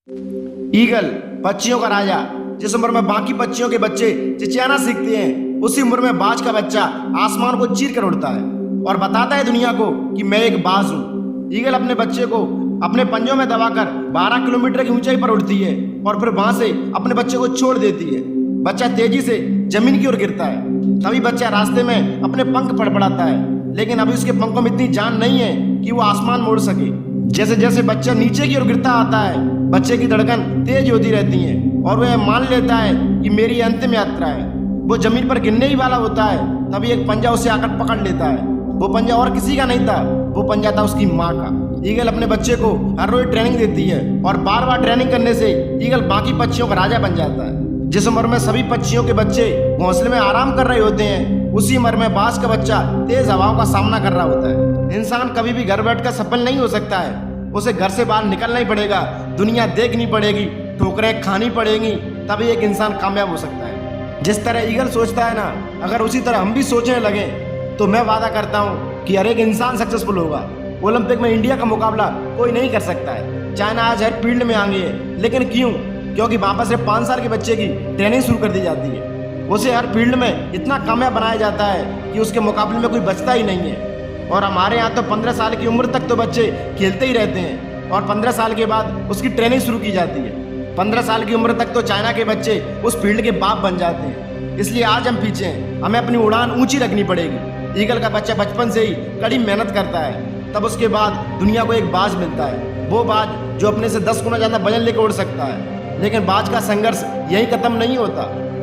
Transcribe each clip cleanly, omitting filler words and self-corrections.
Eagle, पक्षियों का राजा। जिस उम्र में बाकी पक्षियों के बच्चे चिचियाना सीखते हैं, उसी उम्र में बाज का बच्चा आसमान को चीर कर उड़ता है और बताता है दुनिया को कि मैं एक बाज हूँ। ईगल अपने बच्चे को अपने पंजों में दबाकर 12 किलोमीटर की ऊंचाई पर उड़ती है और फिर वहां से अपने बच्चे को छोड़ देती है। बच्चा तेजी से जमीन की ओर गिरता है। तभी बच्चा रास्ते में अपने पंख फड़फड़ाता है, लेकिन अभी उसके पंखों में इतनी जान नहीं है कि वो आसमान मोड़ सके। जैसे जैसे बच्चा नीचे की ओर गिरता आता है, बच्चे की धड़कन तेज होती रहती है और वह मान लेता है कि मेरी अंतिम यात्रा है। वो जमीन पर गिरने ही वाला होता है, तभी एक पंजा उसे आकर पकड़ लेता है। वो पंजा और किसी का नहीं था, वो पंजा था उसकी माँ का। ईगल अपने बच्चे को हर रोज ट्रेनिंग देती है और बार बार ट्रेनिंग करने से ईगल बाकी पक्षियों का राजा बन जाता है। जिस उम्र में सभी पक्षियों के बच्चे घोंसले में आराम कर रहे होते हैं, उसी उम्र में बाज का बच्चा तेज हवाओं का सामना कर रहा होता है। इंसान कभी भी घर बैठकर सफल नहीं हो सकता है, उसे घर से बाहर निकलना ही पड़ेगा, दुनिया देखनी पड़ेगी, ठोकरें खानी पड़ेगी, तभी एक इंसान कामयाब हो सकता है। जिस तरह ईगल सोचता है ना, अगर उसी तरह हम भी सोचने लगे तो मैं वादा करता हूँ कि हर एक इंसान सक्सेसफुल होगा। ओलंपिक में इंडिया का मुकाबला कोई नहीं कर सकता है। चाइना आज हर फील्ड में आगे है, लेकिन क्यों? क्योंकि वहाँ पर सिर्फ 5 साल के बच्चे की ट्रेनिंग शुरू कर दी जाती है। उसे हर फील्ड में इतना कामयाब बनाया जाता है कि उसके मुकाबले में कोई बचता ही नहीं है। और हमारे यहाँ तो 15 साल की उम्र तक तो बच्चे खेलते ही रहते हैं और 15 साल के बाद उसकी ट्रेनिंग शुरू की जाती है। 15 साल की उम्र तक तो चाइना के बच्चे उस फील्ड के बाप बन जाते हैं। इसलिए आज हम पीछे हैं, हमें अपनी उड़ान ऊंची रखनी पड़ेगी। ईगल का बच्चा बचपन से ही कड़ी मेहनत करता है, तब उसके बाद दुनिया को एक बाज मिलता है। वो बाज जो अपने से 10 गुना ज़्यादा वजन लेकर उड़ सकता है। लेकिन बाज का संघर्ष यही खत्म नहीं होता।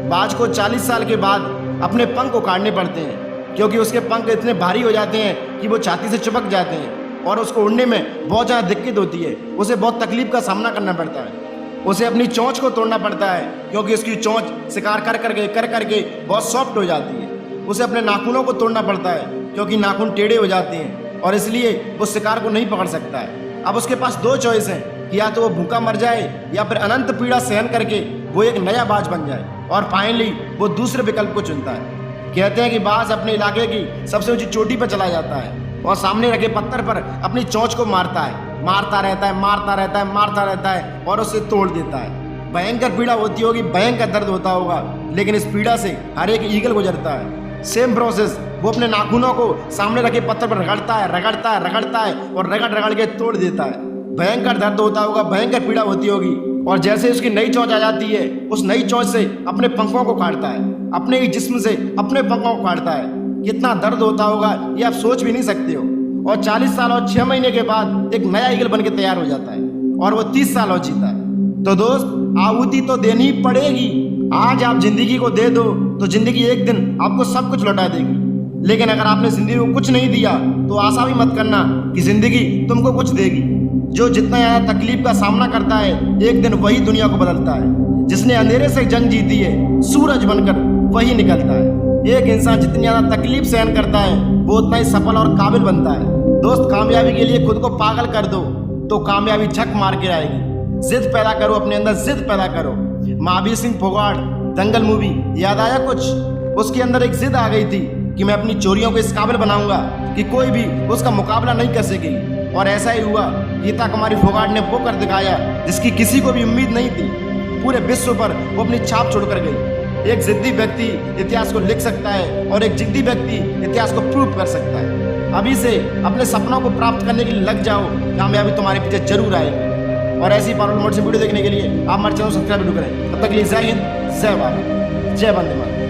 बाज को 40 साल के बाद अपने पंख उखाड़ने पड़ते हैं, क्योंकि उसके पंख इतने भारी हो जाते हैं कि वो छाती से चिपक जाते हैं और उसको उड़ने में बहुत ज़्यादा दिक्कत होती है। उसे बहुत तकलीफ का सामना करना पड़ता है। उसे अपनी चोंच को तोड़ना पड़ता है, क्योंकि उसकी चोंच शिकार कर करके बहुत सॉफ्ट हो जाती है। उसे अपने नाखूनों को तोड़ना पड़ता है, क्योंकि नाखून टेढ़े हो जाते हैं और इसलिए वो शिकार को नहीं पकड़ सकता है। अब उसके पास 2 चॉइस हैं कि या तो वो भूखा मर जाए या फिर अनंत पीड़ा सहन करके वो एक नया बाज बन जाए। और फाइनली वो दूसरे विकल्प को चुनता है। कहते हैं कि बाज अपने इलाके की सबसे ऊंची चोटी पर चला जाता है और सामने रखे पत्थर पर अपनी चोंच को मारता है, मारता रहता है और उसे तोड़ देता है। भयंकर पीड़ा होती होगी, भयंकर दर्द होता होगा, लेकिन इस पीड़ा से हर एक ईगल गुजरता है। सेम प्रोसेस, वो अपने नाखूनों को सामने रखे पत्थर पर रगड़ता है और रगड़ के तोड़ देता है। भयंकर दर्द होता होगा, भयंकर पीड़ा होती होगी, और जैसे उसकी नई चोंच आ जाती है, उस नई चोंच से अपने पंखों को काटता है, अपने ही जिस्म से अपने पंखों को काटता है। कितना दर्द होता होगा ये आप सोच भी नहीं सकते हो। और 40 साल और 6 महीने के बाद एक नया ईगल बन के तैयार हो जाता है और वो 30 साल और जीता है। तो दोस्त, आहुति तो देनी ही पड़ेगी। आज आप जिंदगी को दे दो तो जिंदगी एक दिन आपको सब कुछ लौटा देगी। लेकिन अगर आपने जिंदगी को कुछ नहीं दिया तो आशा भी मत करना कि जिंदगी तुमको कुछ देगी। जो जितना ज़्यादा तकलीफ का सामना करता है, एक दिन वही दुनिया को बदलता है। जिसने अंधेरे से जंग जीती है, सूरज बनकर वही निकलता है। एक इंसान जितनी ज़्यादा तकलीफ सहन करता है, वो उतना ही सफल और काबिल बनता है। दोस्त, कामयाबी के लिए खुद को पागल कर दो तो कामयाबी झक मार के आएगी। जिद पैदा करो, अपने अंदर जिद पैदा करो। महावीर सिंह फोगाट दंगल मूवी याद आया कुछ? उसके अंदर एक जिद आ गई थी कि मैं अपनी चोरियों को इस काबिल बनाऊंगा कि कोई भी उसका मुकाबला नहीं कर सकेगी। और ऐसा ही हुआ। गीता कुमारी फोगाट ने वो कर दिखाया जिसकी किसी को भी उम्मीद नहीं थी। पूरे विश्व पर वो अपनी छाप छोड़कर गई। एक जिद्दी व्यक्ति इतिहास को लिख सकता है और एक जिद्दी व्यक्ति इतिहास को प्रूव कर सकता है। अभी से अपने सपनों को प्राप्त करने के लिए लग जाओ, कामयाबी तुम्हारे पीछे जरूर आएगी। और ऐसी पावरफुल मोड से वीडियो देखने के लिए आप हमारे चैनल सब्सक्राइब करें। तब तक के लिए जय हिंद, जय भारत, जय वंदे मातरम।